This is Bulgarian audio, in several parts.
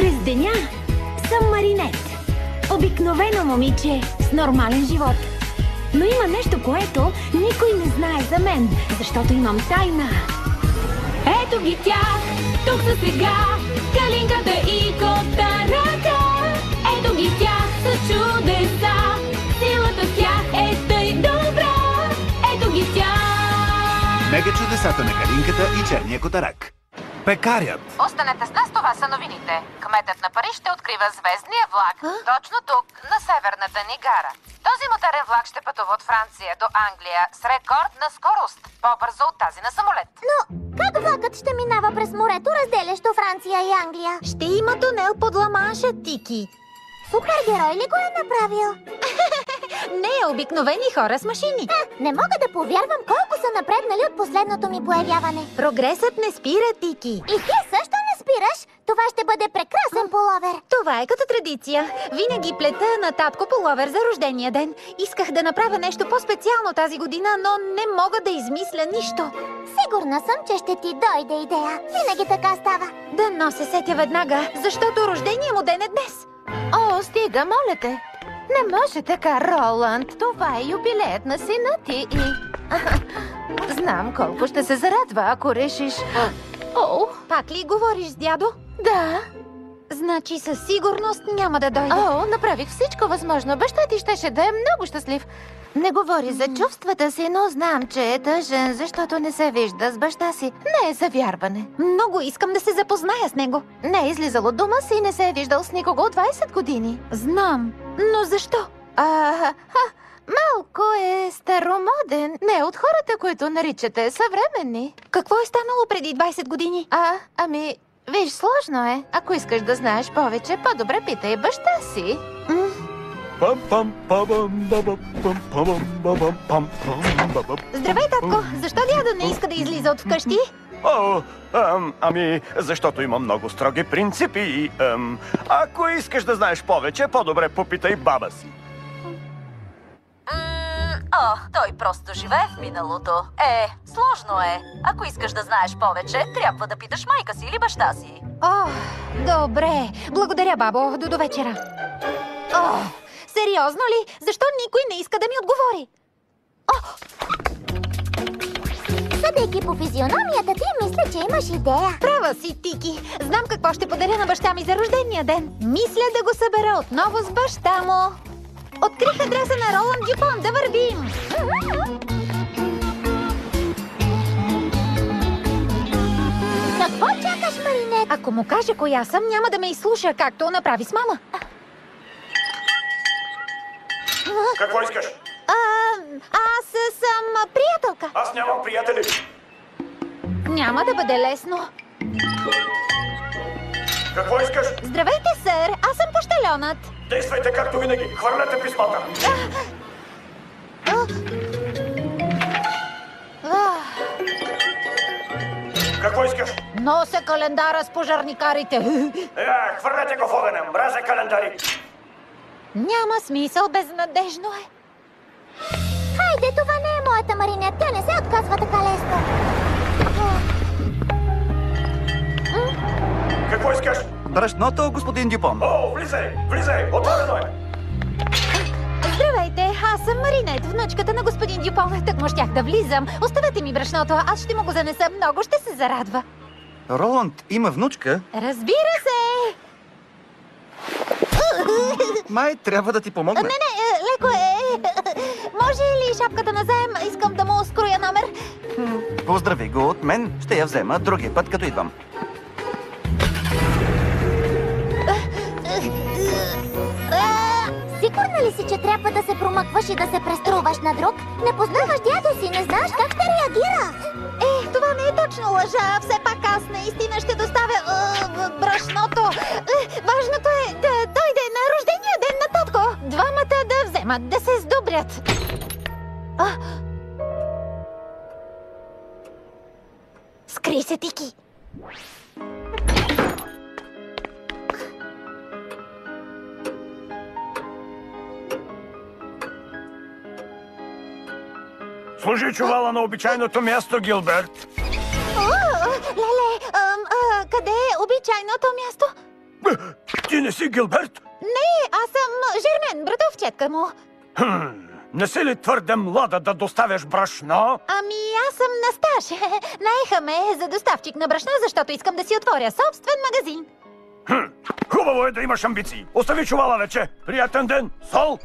През деня съм Маринет. Обикновено момиче с нормален живот. Но има нещо, което никой не знае за мен, защото имам тайна. Ето ги тях, тук са сега, Калинката и Котарaka. Ето ги тях с чудеса, силата в тях е тъй добра. Ето ги тях. Мега чудесата на Калинката и черния котарак. Пекарят. Останете с нас, това са новините. Кметът на Париж ще открива звездния влак точно тук, на северната ни гара. Този моторен влак ще пътува от Франция до Англия с рекордна скорост, по-бързо от тази на самолет. Но как влакът ще минава през морето, разделящо Франция и Англия? Ще има тунел под Ла-Манша, Тики. Супергерой ли го е направил? Не, обикновени хора с машини. Не мога да повярвам колко са напреднали от последното ми появяване. Прогресът не спира, Тики. И ти също не спираш? Това ще бъде прекрасен пуловер. Това е като традиция. Винаги плета на татко пуловер за рождения ден. Исках да направя нещо по-специално тази година, но не мога да измисля нищо. Сигурна съм, че ще ти дойде идея. Винаги така става. Дано се сетя веднага, защото рождения му ден е днес. О, стига, моля те. Не може така, Роланд. Това е юбилеят на сина ти и... Знам колко ще се зарадва, ако решиш... О, Пак ли говориш с дядо? да. Значи със сигурност няма да дойде. О, направих всичко възможно. Баща ти щеше да е много щастлив. Не говори за чувствата си, но знам, че е тъжен, защото не се вижда с баща си. Не е за вярване. Много искам да се запозная с него. Не е излизал от дома си и не се е виждал с никого от 20 години. Знам, но защо? Малко е старомоден. Не от хората, които наричате съвременни. Какво е станало преди 20 години? Ами, виж, сложно е. Ако искаш да знаеш повече, по-добре питай баща си. Здравей, татко! Защо дядо не иска да излиза от вкъщи? Ами, защото има много строги принципи и... ако искаш да знаеш повече, по-добре попитай баба си. Той просто живее в миналото. Сложно е. Ако искаш да знаеш повече, трябва да питаш майка си или баща си. Добре. Благодаря, бабо. До довечера. Сериозно ли? Защо никой не иска да ми отговори? Съдейки по физиономията ти, мисля, че имаш идея. Права си, Тики. Знам какво ще подаря на баща ми за рождения ден. Мисля да го събера отново с баща му. Открих адреса на Роланд Дюпон. Да вървим! Какво чакаш, Маринет? Ако му кажа коя съм, няма да ме изслуша, както направи с мама. Какво искаш? Аз съм приятелка. Аз нямам приятели. Няма да бъде лесно. Какво искаш? Здравейте, сър. Аз съм пощальонът. Действайте както винаги. Хвърлете писмата. Какво искаш? Нося календара с пожарникарите. Хвърлете го в огъня. Мразя календари. Няма смисъл, безнадежно е. Хайде, това не е моята Маринет. Тя не се отказва така лесно. Какво искаш? Брашното, господин Дюпон. О, влизай, влизай. Отворено е. Здравейте, аз съм Маринет, внучката на господин Дюпон. Так му щях да влизам. Оставете ми брашното, аз ще му го занеса. Много ще се зарадва. Роланд има внучка. Разбира се! Май трябва да ти помогне. Не, леко е. Може ли шапката назаем? Искам да му скроя номер. Поздрави го от мен. Ще я взема другия път, като идвам. Сигурна ли си, че трябва да се промъкваш и да се преструваш на друг? Не познаваш дядо си, не знаеш как ще реагира. Това не е точно лъжа. Все пак аз наистина ще доставя брашното. Важното е да дойде на рождения ден на татко. Двамата да вземат, да се сдобрят. Скри се, Тики. Сложи чувала на обичайното място, Гилберт. Леле, къде е обичайното място? Ти не си Гилберт? Не, аз съм Жермен, братовчетка му. Не си ли твърде млада да доставяш брашно? Ами, аз съм на стаж. Наеха ме за доставчик на брашно, защото искам да си отворя собствен магазин. Хубаво е да имаш амбиции. Остави чувала вече. Приятен ден. Сол!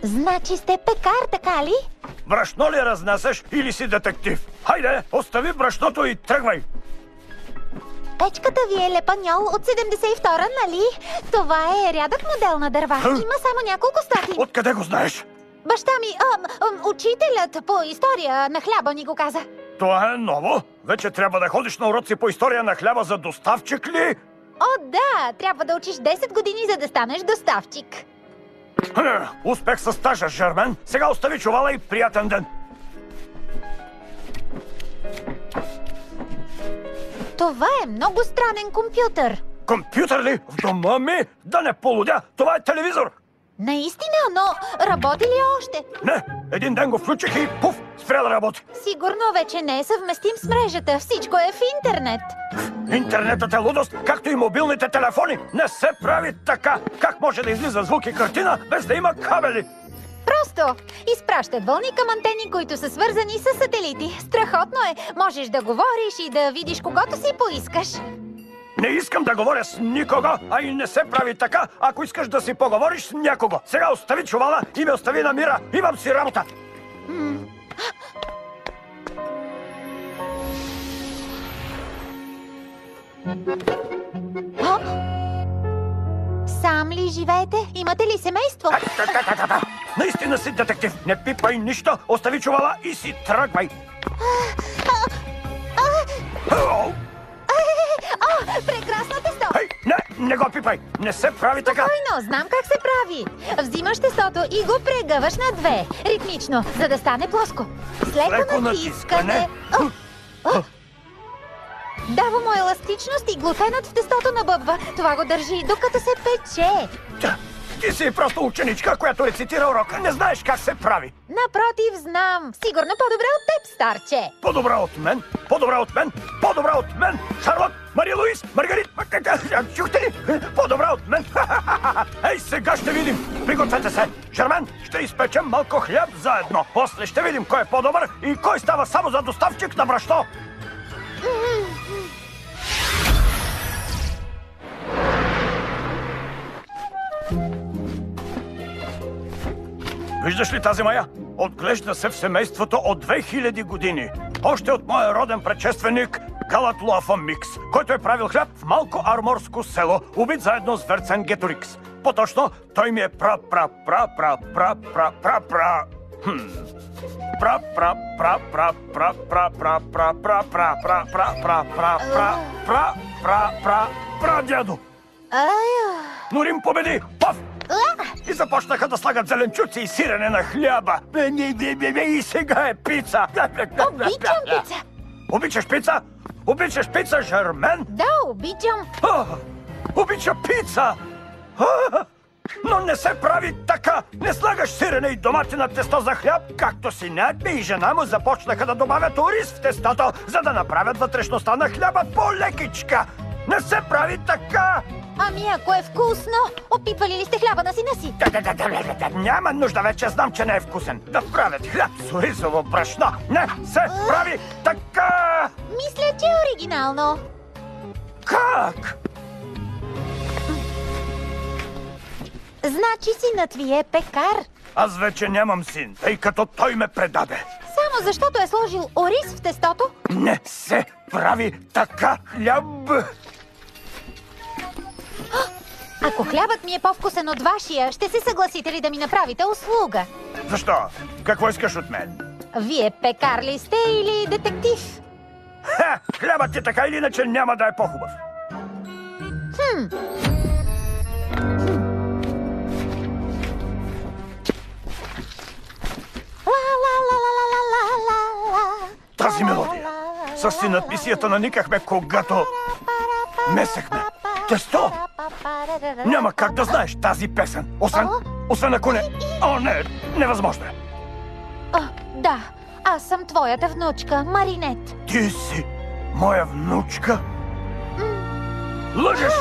Значи сте пекар, така ли? Брашно ли разнасяш или си детектив? Хайде, остави брашното и тръгвай. Печката ви е лепаньол от 72-а, нали? Това е рядък модел на дърва. Има само няколко стотин. Откъде го знаеш? Баща ми, учителят по история на хляба ни го каза. Това е ново. Вече трябва да ходиш на уроци по история на хляба за доставчик ли? О, да! Трябва да учиш 10 години, за да станеш доставчик. Успех със стажа, Жермен. Сега остави чувала и приятен ден. Това е много странен компютър. Компютър ли? В дома ми? Да не полудя. Това е телевизор. Наистина, но работи ли още? Не, един ден го включих и пуф, спря да работи. Сигурно вече не е съвместим с мрежата. Всичко е в интернет. Интернетът е лудост, както и мобилните телефони. Не се прави така. Как може да излиза звук и картина, без да има кабели? Просто изпращат вълни към антени, които са свързани с сателити. Страхотно е. Можеш да говориш и да видиш когото си поискаш. Не искам да говоря с никого, а и не се прави така, ако искаш да си поговориш с някого. Сега остави чувала и ме остави на мира. Имам си работа. Сам ли живеете? Имате ли семейство? Наистина си детектив. Не пипай нищо, остави чувала и си тръгвай. Прекрасно тесто! Хей, не го пипай. Не се прави така. Спокойно, знам как се прави. Взимаш тестото и го прегъваш на две. Ритмично, за да стане плоско. С леко натискане. Дава му еластичност и глутенът в тестото набъбва. Това го държи, докато се пече. Ти си просто ученичка, която рецитира урока. Не знаеш как се прави. Напротив, знам. Сигурно по-добре от теб, старче. По-добре от мен? По-добре от мен? По-добре от мен? Шарлот, Мария Луис, Маргарит, чухте ли? По-добре от мен? Ей, сега ще видим. Пригответе се. Жермен, ще изпечем малко хляб заедно. После ще видим кой е по-добър и кой става само за доставчик на брашно. Виждаш ли тази мая? Отглежда се в семейството от 2000 години. Още от моя роден предшественик Галатлоафа Микс, който е правил хляб в малко арморско село, убит заедно с Верценгеторикс. По-точно, той ми е прадядо. Но Рим победи! Пъв! И започнаха да слагат зеленчуци и сирене на хляба. И сега е пица. Обичам пица. Обичаш пица? Обичаш пица, Жермен? Да, обичам. Обича пица! Но не се прави така! Не слагаш сирене и домати на тесто за хляб, както синът ми и жена му започнаха да добавят ориз в тестото, за да направят вътрешността на хляба по-лекичка. Не се прави така! Ами ако е вкусно, опитвали ли сте хляба на сина си? Няма нужда, вече знам, че не е вкусен. Да правят хляб с оризово брашно. Не се прави така! Мисля, че е оригинално. Как? Значи синът ви е пекар. Аз вече нямам син, тъй като той ме предаде. Само защото е сложил ориз в тестото? Не се прави така хляб! Ако хлябът ми е по-вкусен от вашия, ще се съгласите ли да ми направите услуга? Защо? Какво искаш от мен? Вие пекар ли сте или детектив? Хлябът ти така или иначе няма да е по-хубав. Тази мелодия. С синът мисията наникахме, когато месехме тесто. Няма как да знаеш тази песен. Освен ако не... О, не, невъзможно е. Да, аз съм твоята внучка, Маринет. Ти си Моя внучка? Лъжеш!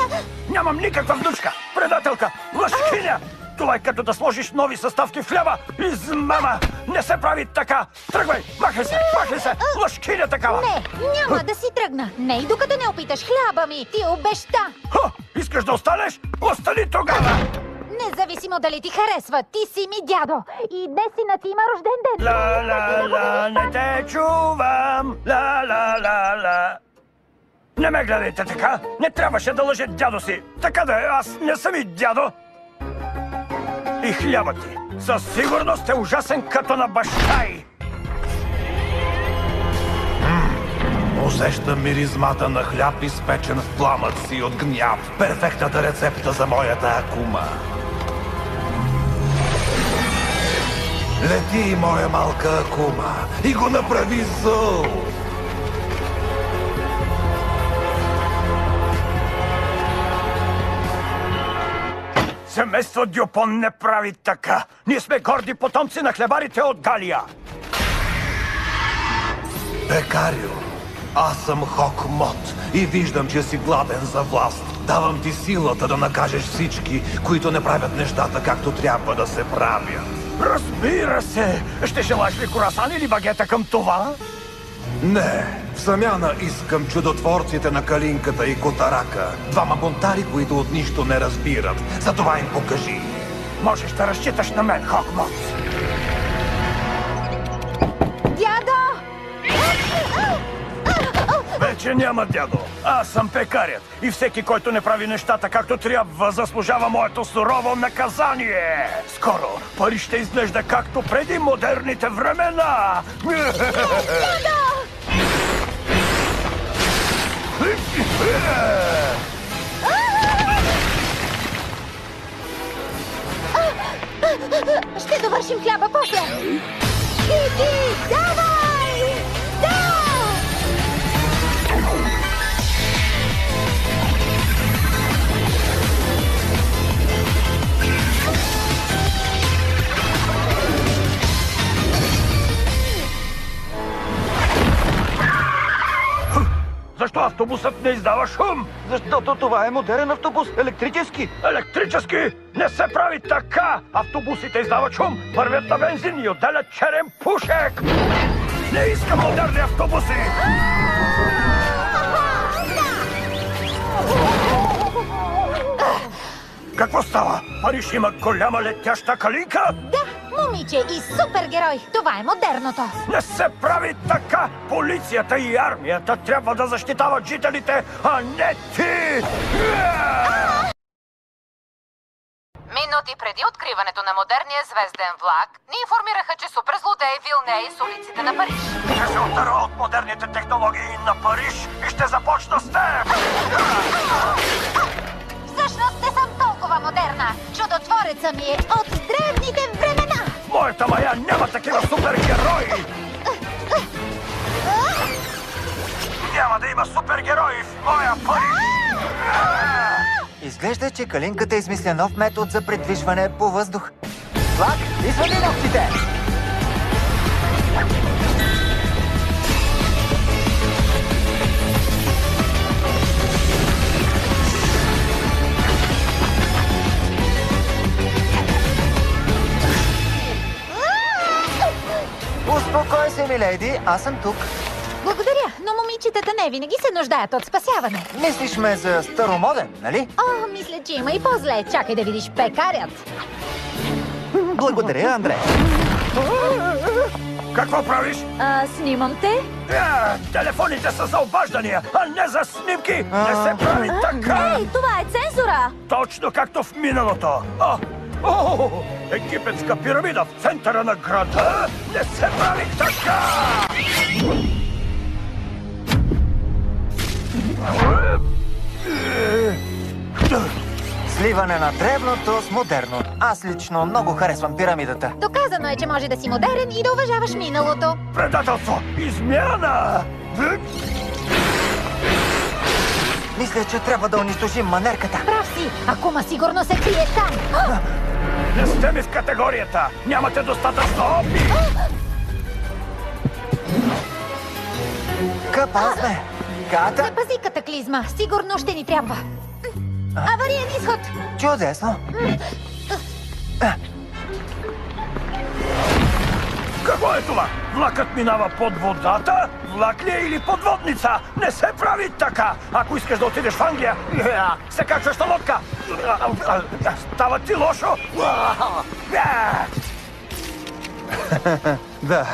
Нямам никаква внучка! Предателка! Лъжкиня! Това е като да сложиш нови съставки в хляба! Измама! Не се прави така! Тръгвай! Махай се! Махай се! Лъжкиня такава! Не, няма да си тръгна. Не и докато не опиташ хляба ми. Ти обеща. Ха! Искаш да останеш? Остани тогава! Независимо дали ти харесва, ти си ми дядо. И днес сина ти има рожден ден. Ла-ла-ла, не те чувам! Ла-ла-ла-ла! Не ме гледайте така! Не трябваше да лъже дядо си! Така да е, аз не съм и дядо! И хляба ти със сигурност е ужасен като на баща й! Усещам миризмата на хляб, изпечен в пламъци от гняв. Перфектната рецепта за моята акума. Лети, моя малка акума, и го направи зъл. Семейство Дюпон не прави така. Ние сме горди потомци на хлебарите от Галия. Пекарио, аз съм Хок Мот и виждам, че си гладен за власт. Давам ти силата да накажеш всички, които не правят нещата както трябва да се правят. Разбира се! Ще желаеш ли круасан или багета към това? Не, в замяна искам чудотворците на Калинката и Котарака. Двама бунтари, които от нищо не разбират. Затова им покажи. Можеш да разчиташ на мен, Хокмот. Дядо! Вече няма дядо. Аз съм пекарят. И всеки, който не прави нещата както трябва, заслужава моето сурово наказание. Скоро Париж ще изглежда както преди модерните времена. Дядо! Ще довършим хляба после. Иди, давай! Да! Защо автобусът не издава шум? Защото това е модерен автобус, електрически. Електрически? Не се прави така! Автобусите издават шум, вървят на бензин и отделят черен пушек! Не искам модерни автобуси! Какво става? Париж има голяма летяща калинка? Да, момиче и супергерой. Това е модерното. Не се прави така! Полицията и армията трябва да защитават жителите, а не ти! Минути преди откриването на модерния звезден влак, ни информираха, че суперзлодей вилнее с улиците на Париж. Ще се отдара от модерните технологии на Париж и ще започна с теб! Всъщност не съм толкова модерна. Чудотвореца ми е от древните времена. Моята мая няма такива супергерои! Няма да има супергерои в моя Париж! Изглежда, че Калинката измисля нов метод за придвижване по въздух. Влак, извади ногтите! Успокой се, миледи, аз съм тук. Благодаря, но момичетата не винаги се нуждаят от спасяване. Мислиш ме за старомоден, нали? О, мисля, че има и по-зле. Чакай да видиш пекарят. Благодаря, Андре. Какво правиш? Снимам те. Телефоните са за обаждания, а не за снимки! Не се прави така! Това е цензура. Точно както в миналото! Египетска пирамида в центъра на града! Не се прави така! Сливане на древното с модерно. Аз лично много харесвам пирамидата. Доказано е, че може да си модерен и да уважаваш миналото. Предателство! Измяна! Мисля, че трябва да унищожим манерката. Прав си, Акума сигурно се крие там. Не сте ми в категорията! Нямате достатъчно опит! Къпа сме. Ката? Запази катаклизма. Сигурно ще ни трябва. Авариен изход. Чудесно. Какво е това? Влакът минава под водата? Влак ли е или подводница? Не се прави така! Ако искаш да отидеш в Англия, се качваш на лодка! Става ти лошо! Да.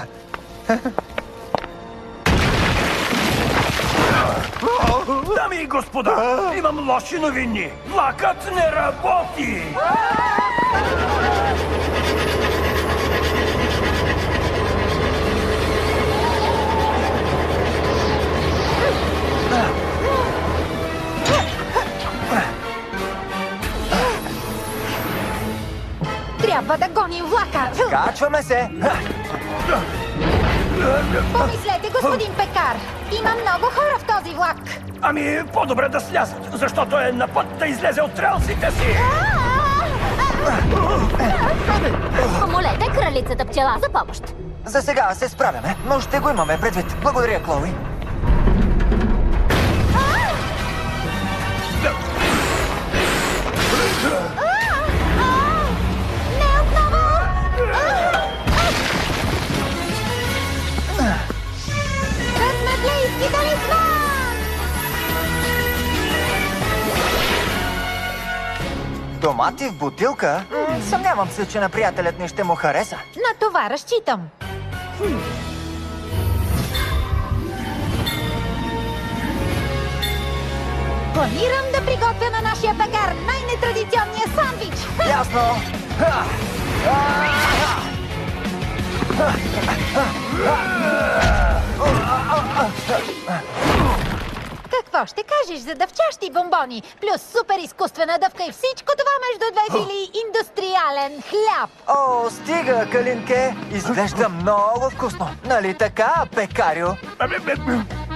Дами и господа, имам лоши новини! Влакът не работи! Трябва да гоним влака. Качваме се. Помислете, господин Пекар. Има много хора в този влак. Ами, по-добре да слязат, защото е на път да излезе от релсите си! Помолете кралицата пчела за помощ. За сега се справяме, но ще го имаме предвид. Благодаря, Клоуи. Не отново! Разнадлийски талисман! Домати в бутилка? Съмнявам се, че на приятелят ни ще му хареса. На това разчитам. Планирам да приготвя на нашия пекар най-нетрадиционния сандвич. Ясно. Какво ще кажеш за дъвчащи бомбони? Плюс супер изкуствена дъвка и всичко това между две фили индустриален хляб. О, стига, Калинке! Изглежда много вкусно. Нали така, пекарю?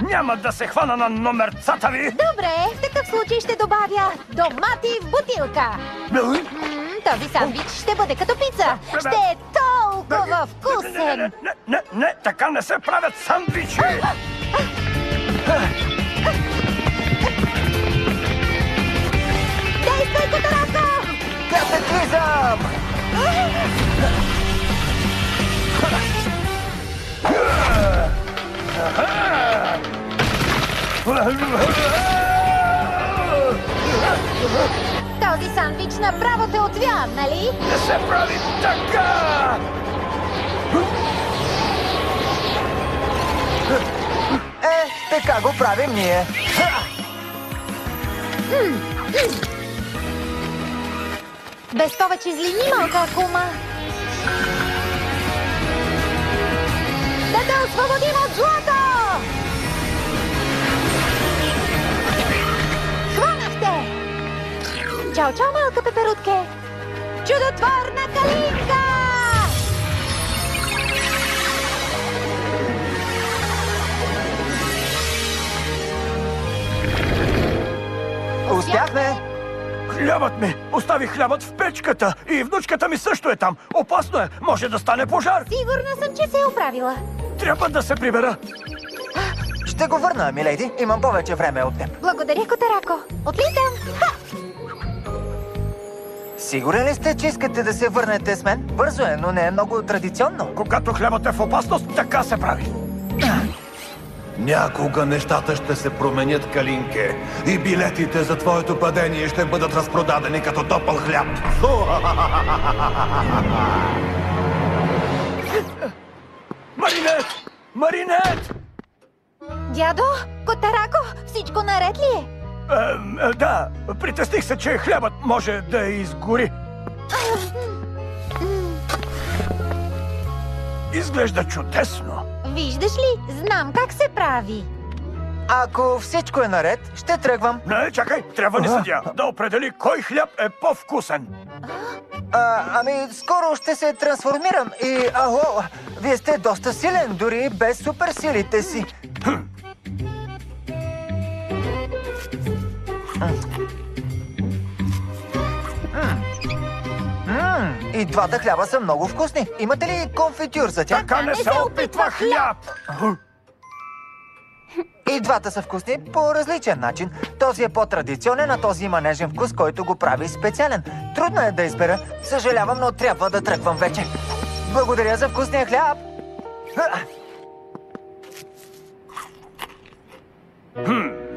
Няма да се хвана на номерцата ви! Добре, в такъв случай ще добавя домати в бутилка. Този сандвич ще бъде като пица. Ще е толкова вкусен. Не, така не се правят сандвичи! Действай, Котарако! Катаклизъм! Този сандвич направо те отвя, нали? Не се прави така! Така го правим ние. Без повече злини, малка кума. Да те освободим от злато! Хванах те! Чао, чао, малка пеперутке! Чудотворна калинка! Успяхме! Хлябът ми! Оставих хлябът в печката и внучката ми също е там. Опасно е! Може да стане пожар! Сигурна съм, че се е оправила. Трябва да се прибера! Ще го върна, милейди. Имам повече време от теб. Благодаря, Котарако. Отлитам! Ха! Сигурен ли сте, че искате да се върнете с мен? Бързо е, но не е много традиционно. Когато хлябът е в опасност, така се прави. Някога нещата ще се променят, Калинке. И билетите за твоето падение ще бъдат разпродадени като топъл хляб. Маринет! Маринет! Дядо, Котарако, всичко наред ли е? Да, притесних се, че хлябът може да изгори. Изглежда чудесно. Виждаш ли, знам как се прави. Ако всичко е наред, ще тръгвам. Не, чакай, трябва ни съдия да определи кой хляб е по-вкусен. Ами, скоро ще се трансформирам и... вие сте доста силен, дори без суперсилите си. И двата хляба са много вкусни. Имате ли конфитюр за тях? Така не се опитва хляб! И двата са вкусни по различен начин. Този е по-традиционен, а този има нежен вкус, който го прави специален. Трудно е да избера. Съжалявам, но трябва да тръгвам вече. Благодаря за вкусния хляб!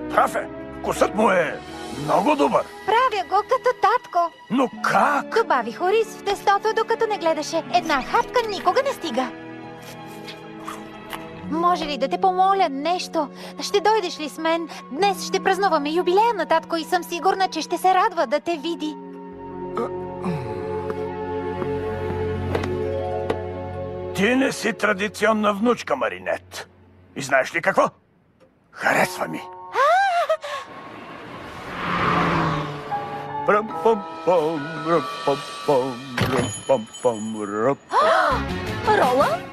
Прав е. Вкусът му е много добър. Правя го като татко. Но как? Добавих ориз в тестото, докато не гледаше. Една хапка никога не стига. Може ли да те помоля нещо? Ще дойдеш ли с мен? Днес ще празнуваме юбилея на татко и съм сигурна, че ще се радва да те види. Ти не си традиционна внучка, Маринет. И знаеш ли какво? Харесва ми. Роланд?